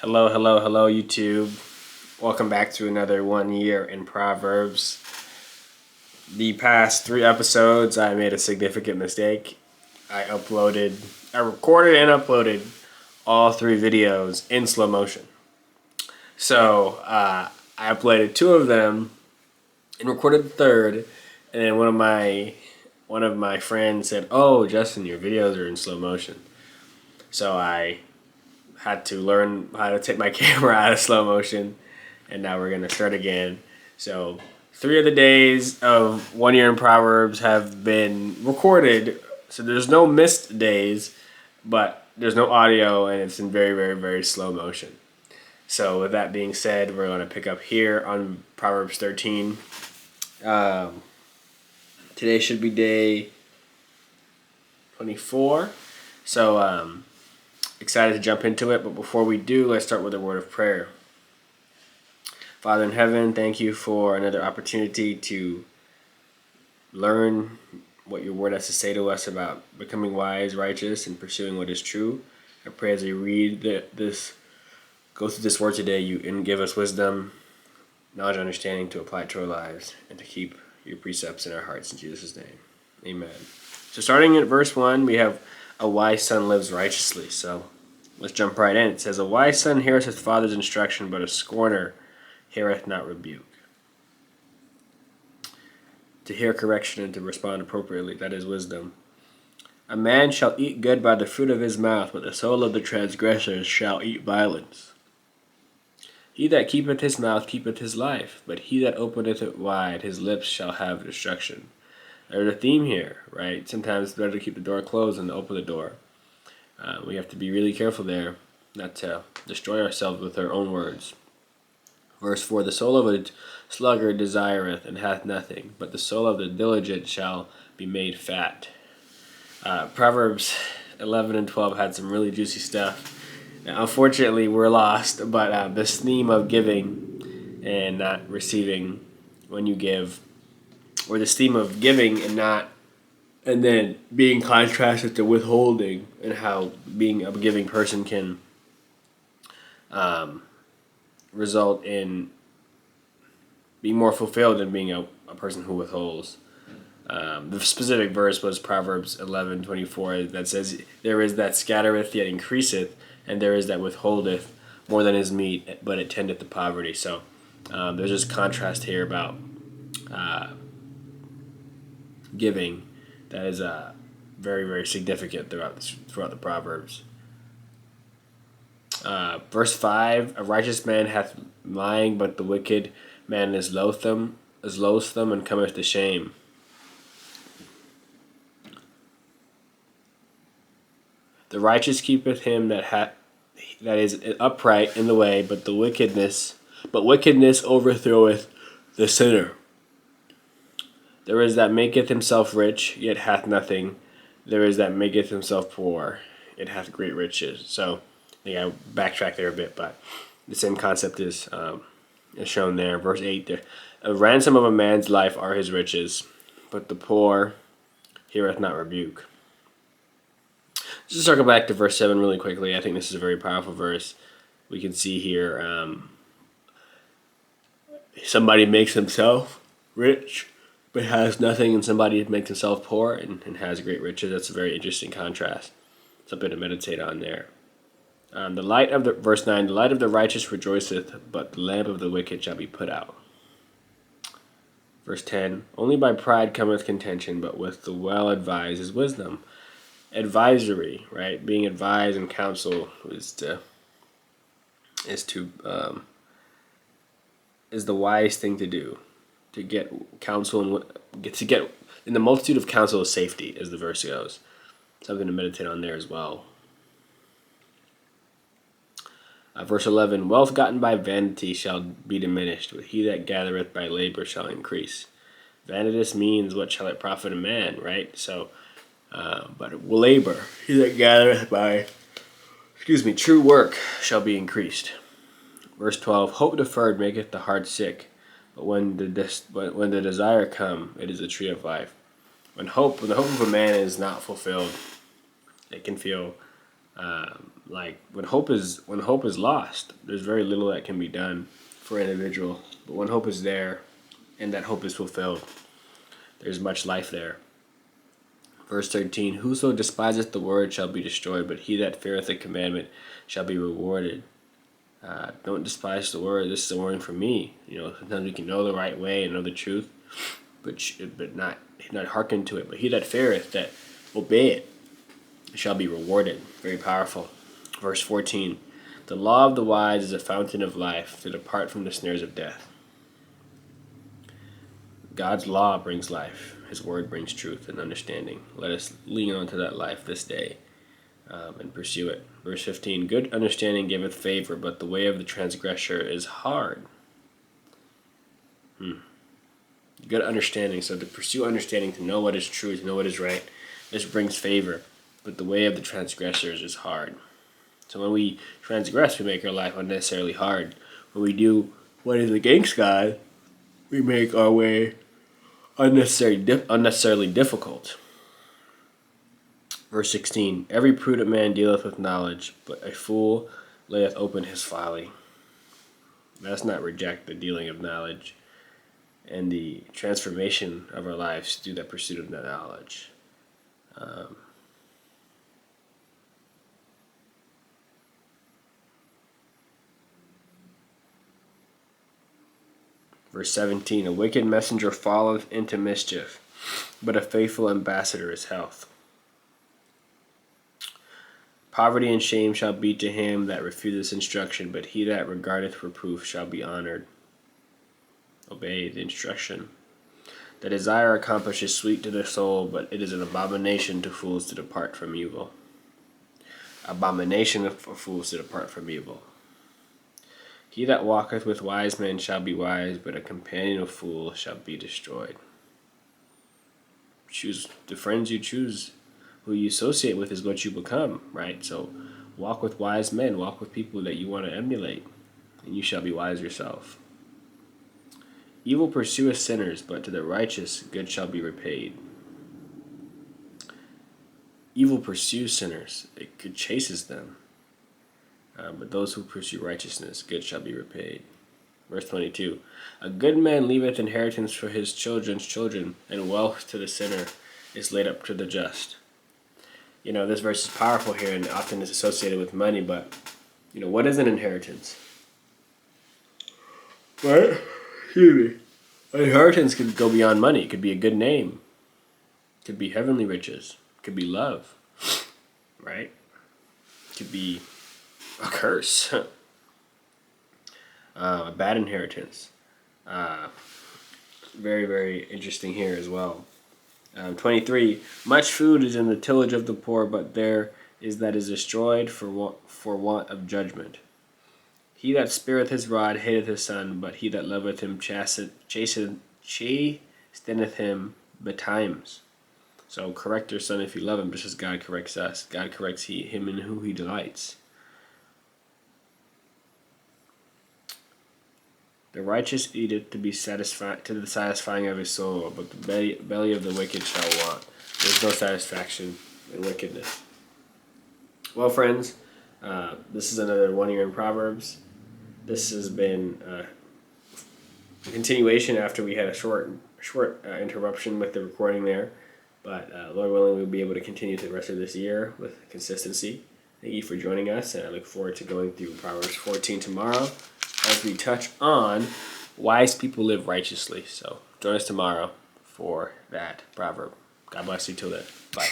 Hello, hello, hello, YouTube. Welcome back to another 1 year in Proverbs. The past 3 episodes, I made a significant mistake. I recorded and uploaded all 3 videos in slow motion. So, I uploaded 2 of them and recorded the third, and then one of my friends said, "Oh, Justin, your videos are in slow motion." So I had to learn how to take my camera out of slow motion, and now we're gonna start again. So 3 of the days of 1 year in Proverbs have been recorded, so there's no missed days, but there's no audio, and it's in very, very, very slow motion. So with that being said, we're gonna pick up here on Proverbs 13. Today should be day 24. So excited to jump into it, but before we do, let's start with a word of prayer. Father in heaven, thank you for another opportunity to learn what your word has to say to us about becoming wise, righteous, and pursuing what is true. I pray as we read go through this word today, you and give us wisdom, knowledge, and understanding to apply it to our lives and to keep your precepts in our hearts. In Jesus' name, amen. So starting at verse 1, we have a wise son lives righteously. So let's jump right in. It says, "A wise son heareth his father's instruction, but a scorner heareth not rebuke." To hear correction and to respond appropriately, that is wisdom. "A man shall eat good by the fruit of his mouth, but the soul of the transgressors shall eat violence. He that keepeth his mouth keepeth his life, but he that openeth it wide, his lips shall have destruction." There's a theme here, right? Sometimes it's better to keep the door closed than to open the door. We have to be really careful there, not to destroy ourselves with our own words. Verse 4, "The soul of a sluggard desireth and hath nothing, but the soul of the diligent shall be made fat." Proverbs 11 and 12 had some really juicy stuff. Now, unfortunately, we're lost, but this theme of giving and not receiving when you give, or this theme of giving and then being contrasted to withholding, and how being a giving person can result in being more fulfilled than being a person who withholds. The specific verse was Proverbs 11:24 that says, "There is that scattereth yet increaseth, and there is that withholdeth more than is meet, but it tendeth to poverty." So there's this contrast here about giving that is very, very significant throughout the Proverbs. Verse 5, "A righteous man hath lying, but the wicked man is loathsome, and cometh to shame." "The righteous keepeth him that is upright in the way, but wickedness overthroweth the sinner. There is that maketh himself rich, yet hath nothing. There is that maketh himself poor, yet hath great riches." So I think I backtrack there a bit, but the same concept is shown there. Verse 8, "A ransom of a man's life are his riches, but the poor heareth not rebuke." Just to circle back to verse 7 really quickly, I think this is a very powerful verse. We can see here somebody makes himself rich but has nothing, and somebody makes himself poor and has great riches. That's a very interesting contrast. Something to meditate on there. Verse 9, "The light of the righteous rejoiceth, but the lamp of the wicked shall be put out." Verse 10, "Only by pride cometh contention, but with the well advised is wisdom." Advisory, right? Being advised and counsel is the wise thing to do. To get counsel to get in the multitude of counsel is safety, as the verse goes. Something to meditate on there as well. Verse 11, "Wealth gotten by vanity shall be diminished, but he that gathereth by labor shall increase." Vanitous means, what shall it profit a man, right? So, but labor, he that gathereth by, true work shall be increased. Verse 12, "Hope deferred maketh the heart sick, but when the desire come, it is a tree of life." When the hope of a man is not fulfilled, it can feel Like when hope is lost, there's very little that can be done for an individual. But when hope is there, and that hope is fulfilled, there's much life there. Verse 13: Whoso despiseth the word shall be destroyed, but he that feareth the commandment shall be rewarded. Don't despise the word. This is a warning for me. Sometimes we can know the right way and know the truth, but not hearken to it. But he that feareth, that obey it, shall be rewarded. Very powerful. Verse 14: The law of the wise is a fountain of life, to depart from the snares of death. God's law brings life. His word brings truth and understanding. Let us lean on to that life this day and pursue it. Verse 15: Good understanding giveth favor, but the way of the transgressor is hard. Good understanding. So to pursue understanding, to know what is true, to know what is right, this brings favor. But the way of the transgressors is hard. So when we transgress, we make our life unnecessarily hard. When we do what is against God, we make our way unnecessarily difficult. Verse 16: Every prudent man dealeth with knowledge, but a fool layeth open his folly. Let us not reject the dealing of knowledge and the transformation of our lives through that pursuit of that knowledge. Verse 17: A wicked messenger falleth into mischief, but a faithful ambassador is health. Poverty and shame shall be to him that refuseth instruction, but he that regardeth reproof shall be honored. Obey the instruction. The desire accomplished is sweet to the soul, but it is an abomination to fools to depart from evil. Abomination for fools to depart from evil. He that walketh with wise men shall be wise, but a companion of fools shall be destroyed. Choose the friends you choose. Who you associate with is what you become, right? So walk with wise men, walk with people that you want to emulate, and you shall be wise yourself. Evil pursueth sinners, but to the righteous good shall be repaid. Evil pursues sinners, it chases them. But those who pursue righteousness, good shall be repaid. Verse 22: A good man leaveth inheritance for his children's children, and wealth to the sinner is laid up to the just. This verse is powerful here and often is associated with money, but, what is an inheritance? What? Excuse me. An inheritance could go beyond money. It could be a good name. It could be heavenly riches. It could be love. Right? It could be a curse. A bad inheritance. Very, very interesting here as well. 23. Much food is in the tillage of the poor, but there is that is destroyed for want of judgment. He that spareth his rod hateth his son, but he that loveth him chasteneth him betimes. So correct your son if you love him, just as God corrects us. God corrects him in who he delights. The righteous eateth to the satisfying of his soul, but the belly of the wicked shall want. There's no satisfaction in wickedness. Well, friends, this is another 1 year in Proverbs. This has been a continuation after we had a short interruption with the recording there. But Lord willing, we'll be able to continue the rest of this year with consistency. Thank you for joining us, and I look forward to going through Proverbs 14 tomorrow as we touch on wise people live righteously. So join us tomorrow for that proverb. God bless you till then. Bye.